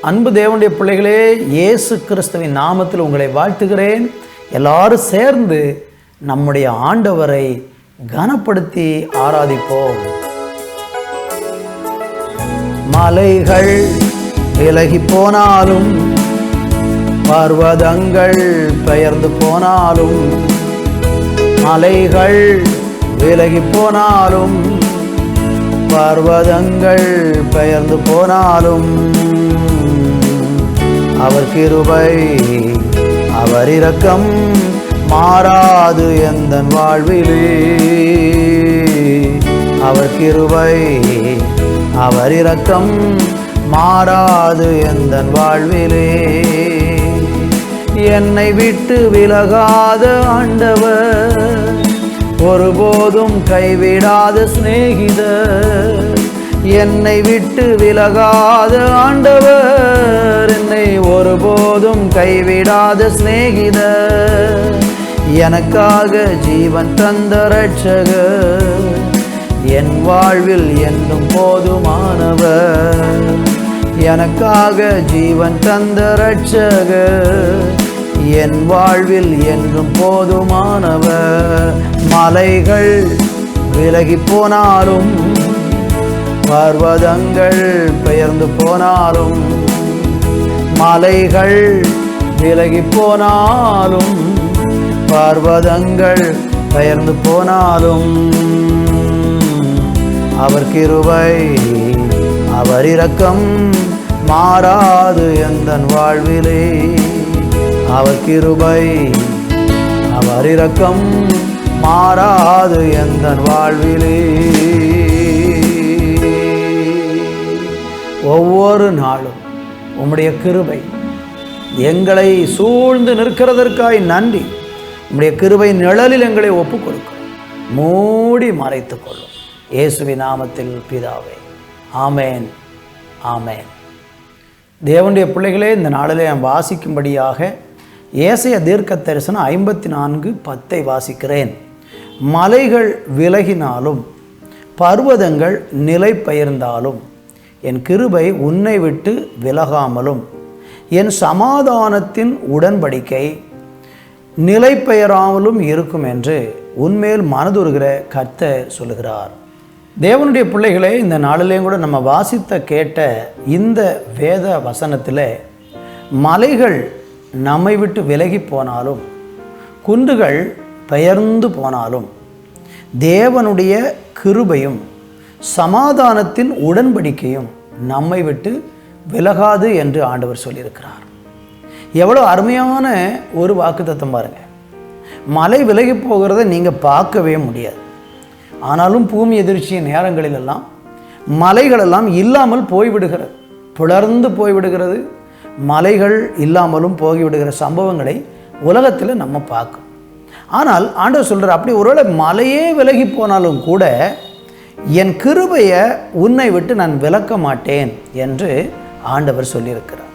அன்பு தேவனுடைய பிள்ளைகளே, இயேசு கிறிஸ்துவின் நாமத்தில் உங்களை வாழ்த்துகிறேன். எல்லாரும் சேர்ந்து நம்முடைய ஆண்டவரை கனப்படுத்தி ஆராதிப்போம். மலைகள் விலகி போனாலும், பர்வதங்கள் பெயர்ந்து போனாலும், மலைகள் விலகி போனாலும், பர்வதங்கள் பெயர்ந்து போனாலும், அவர் கிருபை அவர் இரக்கம் மாறாது எந்தன் வாழ்விலே. அவர் கிருபை அவர் இரக்கம் மாறாது எந்தன் வாழ்விலே. என்னை விட்டு விலகாத ஆண்டவர், ஒருபோதும் கைவிடாத சிநேகிதர். என்னை விட்டு விலகாத ஆண்டவர், என்னை ஒருபோதும் கைவிடாத சிநேகிதர். எனக்காக ஜீவன் தந்த இரட்சகர், என் வாழ்வில் என்றும் போதுமானவர். எனக்காக ஜீவன் தந்த இரட்சகர், என் வாழ்வில் என்றும் போதுமானவர். மலைகள் விலகி போனாலும், பர்வதங்கள் பெயர்ந்து போனாலும், மலைகள் விலகி போனாலும், பர்வதங்கள் பெயர்ந்து போனாலும், அவர் கிருபை அவர் இரக்கம் மாறாது எந்தன் வாழ்விலே. அவர் கிருபை அவர் இரக்கம் மாறாது எந்தன் வாழ்விலே. ஒவ்வொரு நாளும் உம்முடைய கிருபை எங்களை சூழ்ந்து நிற்கிறதற்காய் நன்றி. உம்முடைய கிருபை நிழலில் எங்களை ஒப்புக் கொடுக்கிறோம், மூடி மறைத்துக் கொள்ளும். இயேசுவின் நாமத்தில் பிதாவே, ஆமேன் ஆமேன். தேவனுடைய பிள்ளைகளே, இந்த நாளிலே நான் வாசிக்கும்படியாக ஏசாயா தீர்க்க தரிசனம் 54:10 வாசிக்கிறேன். மலைகள் விலகினாலும், பர்வதங்கள் நிலை பெயர்ந்தாலும், என் கிருபை உன்னை விட்டு விலகாமலும், என் சமாதானத்தின் உடன்படிக்கை நிலை பெயராமலும் இருக்கும் என்று உன்மேல் மனதுருகிற கர்த்தர் சொல்லுகிறார். தேவனுடைய பிள்ளைகளே, இந்த நாளிலேயும் கூட நம்ம வாசித்த கேட்ட இந்த வேத வசனத்தில் மலைகள் நம்மை விட்டு விலகி போனாலும், குன்றுகள் பெயர்ந்து போனாலும், தேவனுடைய கிருபையும் சமாதானத்தின் உடன்படிக்கையும் நம்மை விட்டு விலகாது என்று ஆண்டவர் சொல்லியிருக்கிறார். எவ்வளோ அருமையான ஒரு வாக்குத்தத்தம் பாருங்க. மலை விலகி போகிறத நீங்கள் பார்க்கவே முடியாது. ஆனாலும் பூமி எதிர்ச்சிய நேரங்களிலெல்லாம் மலைகளெல்லாம் இல்லாமல் போய்விடுகிறது, பிளர்ந்து போய்விடுகிறது. மலைகள் இல்லாமலும் போய்விடுகிற சம்பவங்களை உலகத்தில் நம்ம பார்க்கும். ஆனால் ஆண்டவர் சொல்கிறார், அப்படி ஒருவேளை மலையே விலகி போனாலும் கூட என் கிருபையை உன்னை விட்டு நான் விலக்க மாட்டேன் என்று ஆண்டவர் சொல்லியிருக்கிறார்.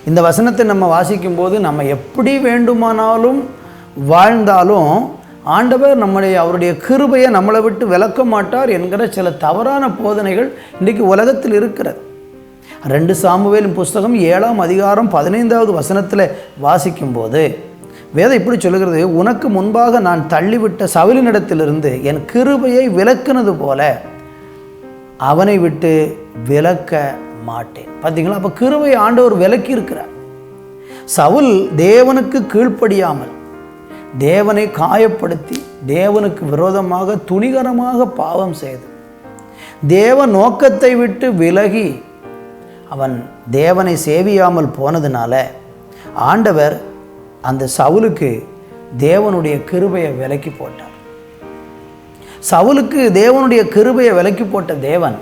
இந்த வசனத்தை நம்ம வாசிக்கும்போது நம்ம எப்படி வேண்டுமானாலும் வாழ்ந்தாலும் ஆண்டவர் அவருடைய கிருபையை நம்மளை விட்டு விலக்க மாட்டார் என்கிற சில தவறான போதனைகள் இன்றைக்கு உலகத்தில் இருக்கிறது. 2 சாமுவேலின் புஸ்தகம் 7ஆம் அதிகாரம் 15வது வசனத்தில் வாசிக்கும்போது வேதம் இப்படி சொல்லுகிறது, உனக்கு முன்பாக நான் தள்ளிவிட்ட சவுலினிடத்திலிருந்து என் கிருபையை விலக்கினது போல அவனை விட்டு விலக்க மாட்டேன். பார்த்தீங்களா? அப்போ கிருபையை ஆண்டவர் விலக்கி இருக்கிறார். சவுல் தேவனுக்கு கீழ்ப்படியாமல், தேவனை காயப்படுத்தி, தேவனுக்கு விரோதமாக துணிகரமாக பாவம் செய்து, தேவ நோக்கத்தை விட்டு விலகி அவன் தேவனை சேவியாமல் போனதுனால ஆண்டவர் அந்த சவுலுக்கு தேவனுடைய கிருபையை விலக்கி போட்டார். சவுலுக்கு தேவனுடைய கிருபையை விலக்கி போட்ட தேவன்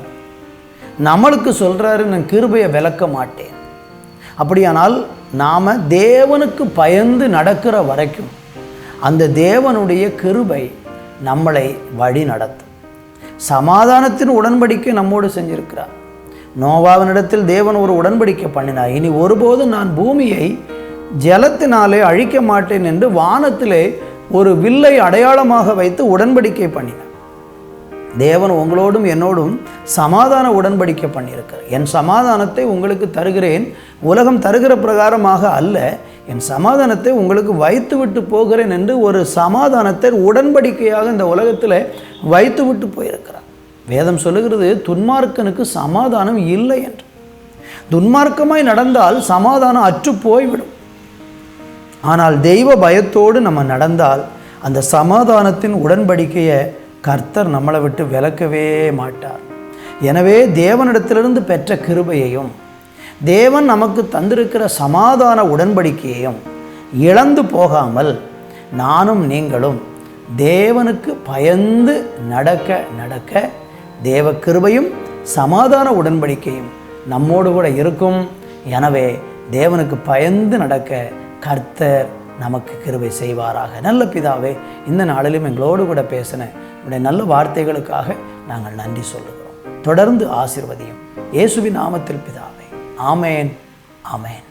நம்மளுக்கு சொல்கிறாரு, நான் கிருபையை விலக்க மாட்டேன். அப்படியானால் நாம் தேவனுக்கு பயந்து நடக்கிற வரைக்கும் அந்த தேவனுடைய கிருபை நம்மளை வழி நடத்தும். சமாதானத்தின் உடன்படிக்கை நம்மோடு செஞ்சிருக்கிறார். நோவாவினிடத்தில் தேவன் ஒரு உடன்படிக்கை பண்ணினார், இனி ஒருபோதும் நான் பூமியை ஜலத்தினாலே அழிக்க மாட்டேன் என்று வானத்திலே ஒரு வில்லை அடையாளமாக வைத்து உடன்படிக்கை பண்ணினார். தேவன் உங்களோடும் என்னோடும் சமாதான உடன்படிக்கை பண்ணியிருக்கிறார். என் சமாதானத்தை உங்களுக்கு தருகிறேன், உலகம் தருகிற பிரகாரமாக அல்ல, என் சமாதானத்தை உங்களுக்கு வைத்து விட்டு போகிறேன் என்று ஒரு சமாதானத்தை உடன்படிக்கையாக இந்த உலகத்தில் வைத்து விட்டு போயிருக்கிறார். வேதம் சொல்லுகிறது துன்மார்க்கனுக்கு சமாதானம் இல்லை என்று. துன்மார்க்கமாய் நடந்தால் சமாதானம் அற்று போய்விடும். ஆனால் தெய்வ பயத்தோடு நம்ம நடந்தால் அந்த சமாதானத்தின் உடன்படிக்கையை கர்த்தர் நம்மளை விட்டு விலக்கவே மாட்டார். எனவே தேவனிடத்திலிருந்து பெற்ற கிருபையையும் தேவன் நமக்கு தந்திருக்கிற சமாதான உடன்படிக்கையையும் இழந்து போகாமல் நானும் நீங்களும் தேவனுக்கு பயந்து நடக்க தேவ கிருபையும் சமாதான உடன்படிக்கையும் நம்மோடு கூட இருக்கும். எனவே தேவனுக்கு பயந்து நடக்க கர்த்தர் நமக்கு கிருபை செய்வாராக. நல்ல பிதாவே, இந்த நாளிலும் எங்களோடு கூட பேசின உடைய நல்ல வார்த்தைகளுக்காக நாங்கள் நன்றி சொல்லுகிறோம். தொடர்ந்து ஆசீர்வதியும். இயேசுவின் நாமத்தில் பிதாவே. ஆமேன், ஆமேன்.